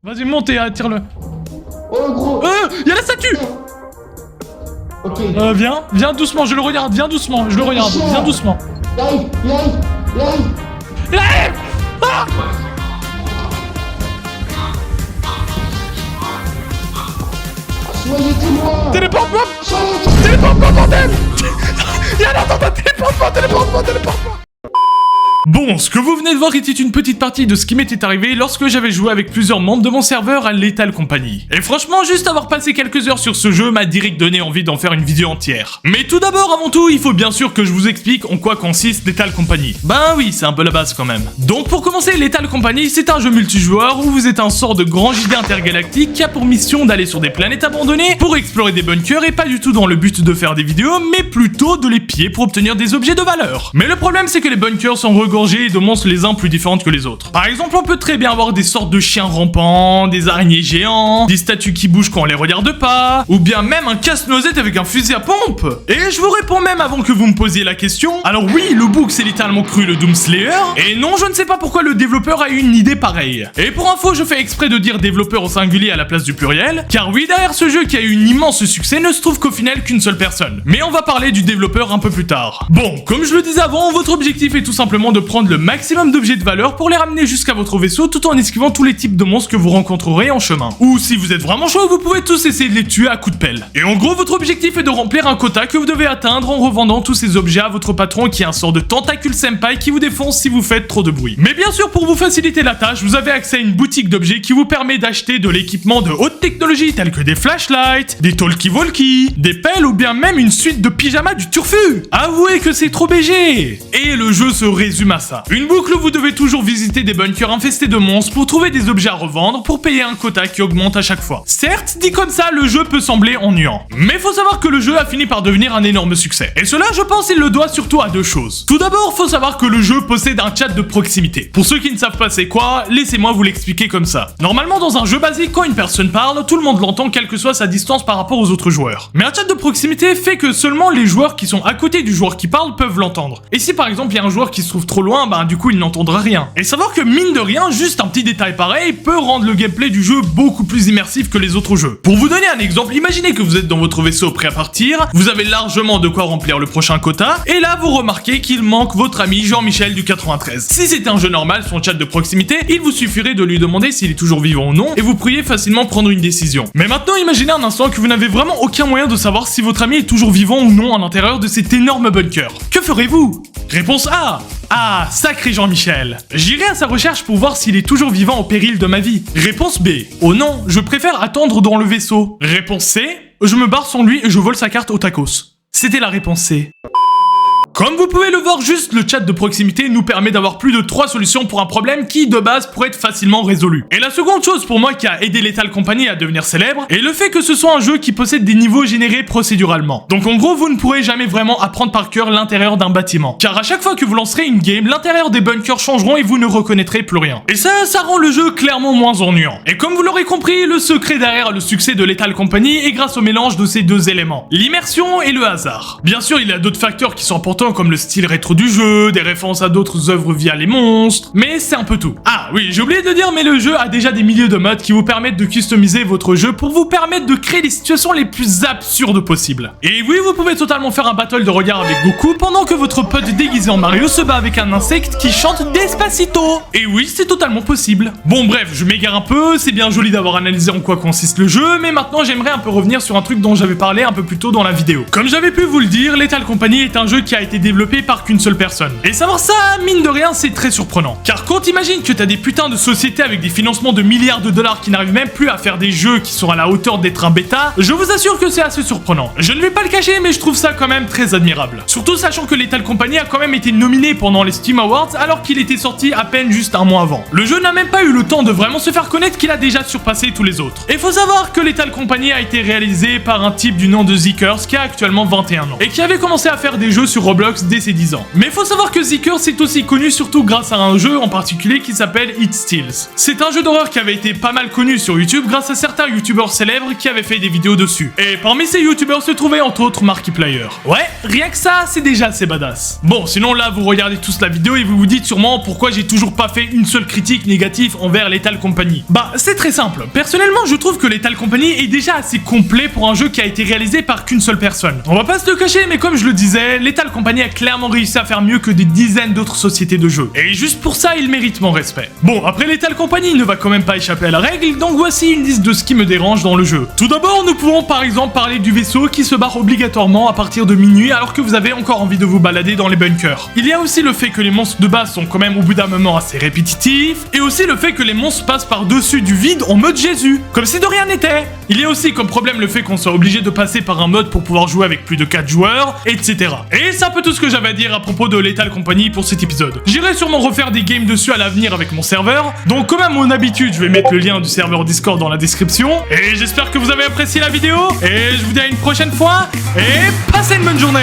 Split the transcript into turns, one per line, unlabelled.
Vas-y, monte et attire-le.
Oh gros.
Y'a la statue.
Ok.
Viens doucement, je le regarde, viens doucement, je le regarde, viens doucement.
Il arrive.
Il arrive. Ah
Soyez témoins.
Téléporte-moi.
Soyez
Téléporte-moi, bordel. Y'a un attentat, téléporte-moi. Bon, ce que vous venez de voir était une petite partie de ce qui m'était arrivé lorsque j'avais joué avec plusieurs membres de mon serveur à Lethal Company. Et franchement, juste avoir passé quelques heures sur ce jeu m'a direct donné envie d'en faire une vidéo entière. Mais tout d'abord, avant tout, il faut bien sûr que je vous explique en quoi consiste Lethal Company. Ben oui, c'est un peu la base quand même. Donc pour commencer, Lethal Company, c'est un jeu multijoueur où vous êtes un sort de grand JD intergalactique qui a pour mission d'aller sur des planètes abandonnées pour explorer des bunkers et pas du tout dans le but de faire des vidéos, mais plutôt de les piller pour obtenir des objets de valeur. Mais le problème, c'est que les bunkers sont regorgés de monstres les uns plus différents que les autres. Par exemple, on peut très bien avoir des sortes de chiens rampants, des araignées géants, des statues qui bougent quand on les regarde pas, ou bien même un casse-noisette avec un fusil à pompe. Et je vous réponds même avant que vous me posiez la question. Alors oui, le bug c'est littéralement cru le Doomslayer, et non, je ne sais pas pourquoi le développeur a eu une idée pareille. Et pour info, je fais exprès de dire développeur au singulier à la place du pluriel, car oui, derrière ce jeu qui a eu un immense succès ne se trouve qu'au final qu'une seule personne. Mais on va parler du développeur un peu plus tard. Bon, comme je le disais avant, votre objectif est tout simplement de prendre le maximum d'objets de valeur pour les ramener jusqu'à votre vaisseau tout en esquivant tous les types de monstres que vous rencontrerez en chemin. Ou si vous êtes vraiment chaud, vous pouvez tous essayer de les tuer à coups de pelle. Et en gros, votre objectif est de remplir un quota que vous devez atteindre en revendant tous ces objets à votre patron qui est un sort de tentacule senpai qui vous défonce si vous faites trop de bruit. Mais bien sûr, pour vous faciliter la tâche, vous avez accès à une boutique d'objets qui vous permet d'acheter de l'équipement de haute technologie tel que des flashlights, des talkie-walkie, des pelles ou bien même une suite de pyjamas du turfu. Avouez que c'est trop BG. Et le jeu se résume à ça. Une boucle où vous devez toujours visiter des bunkers infestés de monstres pour trouver des objets à revendre pour payer un quota qui augmente à chaque fois. Certes, dit comme ça, le jeu peut sembler ennuyant. Mais faut savoir que le jeu a fini par devenir un énorme succès. Et cela, je pense, il le doit surtout à deux choses. Tout d'abord, faut savoir que le jeu possède un chat de proximité. Pour ceux qui ne savent pas c'est quoi, laissez-moi vous l'expliquer comme ça. Normalement, dans un jeu basique, quand une personne parle, tout le monde l'entend quelle que soit sa distance par rapport aux autres joueurs. Mais un chat de proximité fait que seulement les joueurs qui sont à côté du joueur qui parle peuvent l'entendre. Et si par exemple il y a un joueur qui se trouve trop loin, bah du coup il n'entendra rien. Et savoir que mine de rien, juste un petit détail pareil peut rendre le gameplay du jeu beaucoup plus immersif que les autres jeux. Pour vous donner un exemple, imaginez que vous êtes dans votre vaisseau prêt à partir, vous avez largement de quoi remplir le prochain quota, et là vous remarquez qu'il manque votre ami Jean-Michel du 93. Si c'était un jeu normal, son chat de proximité, il vous suffirait de lui demander s'il est toujours vivant ou non, et vous pourriez facilement prendre une décision. Mais maintenant imaginez un instant que vous n'avez vraiment aucun moyen de savoir si votre ami est toujours vivant ou non à l'intérieur de cet énorme bunker. Que ferez-vous? Réponse A. Ah, sacré Jean-Michel. J'irai à sa recherche pour voir s'il est toujours vivant au péril de ma vie. Réponse B. Oh non, je préfère attendre dans le vaisseau. Réponse C. Je me barre sans lui et je vole sa carte au tacos. C'était la réponse C. Comme vous pouvez le voir, juste le chat de proximité nous permet d'avoir plus de 3 solutions pour un problème qui, de base, pourrait être facilement résolu. Et la seconde chose pour moi qui a aidé Lethal Company à devenir célèbre est le fait que ce soit un jeu qui possède des niveaux générés procéduralement. Donc en gros, vous ne pourrez jamais vraiment apprendre par cœur l'intérieur d'un bâtiment. Car à chaque fois que vous lancerez une game, l'intérieur des bunkers changeront et vous ne reconnaîtrez plus rien. Et ça rend le jeu clairement moins ennuyant. Et comme vous l'aurez compris, le secret derrière le succès de Lethal Company est grâce au mélange de ces deux éléments. L'immersion et le hasard. Bien sûr, il y a d'autres facteurs qui sont importants comme le style rétro du jeu, des références à d'autres œuvres via les monstres, mais c'est un peu tout. Ah oui, j'ai oublié de dire, mais le jeu a déjà des milliers de modes qui vous permettent de customiser votre jeu pour vous permettre de créer les situations les plus absurdes possibles. Et oui, vous pouvez totalement faire un battle de regard avec Goku pendant que votre pote déguisé en Mario se bat avec un insecte qui chante Despacito. Et oui, c'est totalement possible. Bon bref, je m'égare un peu, c'est bien joli d'avoir analysé en quoi consiste le jeu, mais maintenant j'aimerais un peu revenir sur un truc dont j'avais parlé un peu plus tôt dans la vidéo. Comme j'avais pu vous le dire, Lethal Company est un jeu qui a été développé par qu'une seule personne. Et savoir ça, mine de rien, c'est très surprenant. Car quand t'imagines que t'as des putains de sociétés avec des financements de milliards de dollars qui n'arrivent même plus à faire des jeux qui sont à la hauteur d'être un bêta, je vous assure que c'est assez surprenant. Je ne vais pas le cacher, mais je trouve ça quand même très admirable. Surtout sachant que Lethal Company a quand même été nominé pendant les Steam Awards alors qu'il était sorti à peine juste un mois avant. Le jeu n'a même pas eu le temps de vraiment se faire connaître qu'il a déjà surpassé tous les autres. Et faut savoir que Lethal Company a été réalisé par un type du nom de Zikers qui a actuellement 21 ans et qui avait commencé à faire des jeux sur Roblox Roblox dès ses 10 ans. Mais faut savoir que Zeeker c'est aussi connu surtout grâce à un jeu en particulier qui s'appelle It Steals. C'est un jeu d'horreur qui avait été pas mal connu sur YouTube grâce à certains youtubeurs célèbres qui avaient fait des vidéos dessus. Et parmi ces youtubeurs se trouvait entre autres Markiplier. Ouais, rien que ça, c'est déjà assez badass. Bon, sinon là vous regardez tous la vidéo et vous vous dites sûrement pourquoi j'ai toujours pas fait une seule critique négative envers Lethal Company. Bah, c'est très simple. Personnellement, je trouve que Lethal Company est déjà assez complet pour un jeu qui a été réalisé par qu'une seule personne. On va pas se le cacher, mais comme je le disais, Lethal Company a clairement réussi à faire mieux que des dizaines d'autres sociétés de jeux. Et juste pour ça, il mérite mon respect. Bon, après Lethal Company ne va quand même pas échapper à la règle, donc voici une liste de ce qui me dérange dans le jeu. Tout d'abord, nous pouvons par exemple parler du vaisseau qui se barre obligatoirement à partir de minuit alors que vous avez encore envie de vous balader dans les bunkers. Il y a aussi le fait que les monstres de base sont quand même au bout d'un moment assez répétitifs, et aussi le fait que les monstres passent par-dessus du vide en mode Jésus, comme si de rien n'était. Il y a aussi comme problème le fait qu'on soit obligé de passer par un mode pour pouvoir jouer avec plus de 4 joueurs, etc. Et c'est un peu tout ce que j'avais à dire à propos de Lethal Company pour cet épisode. J'irai sûrement refaire des games dessus à l'avenir avec mon serveur, donc comme à mon habitude, je vais mettre le lien du serveur Discord dans la description, et j'espère que vous avez apprécié la vidéo, et je vous dis à une prochaine fois, et passez une bonne journée.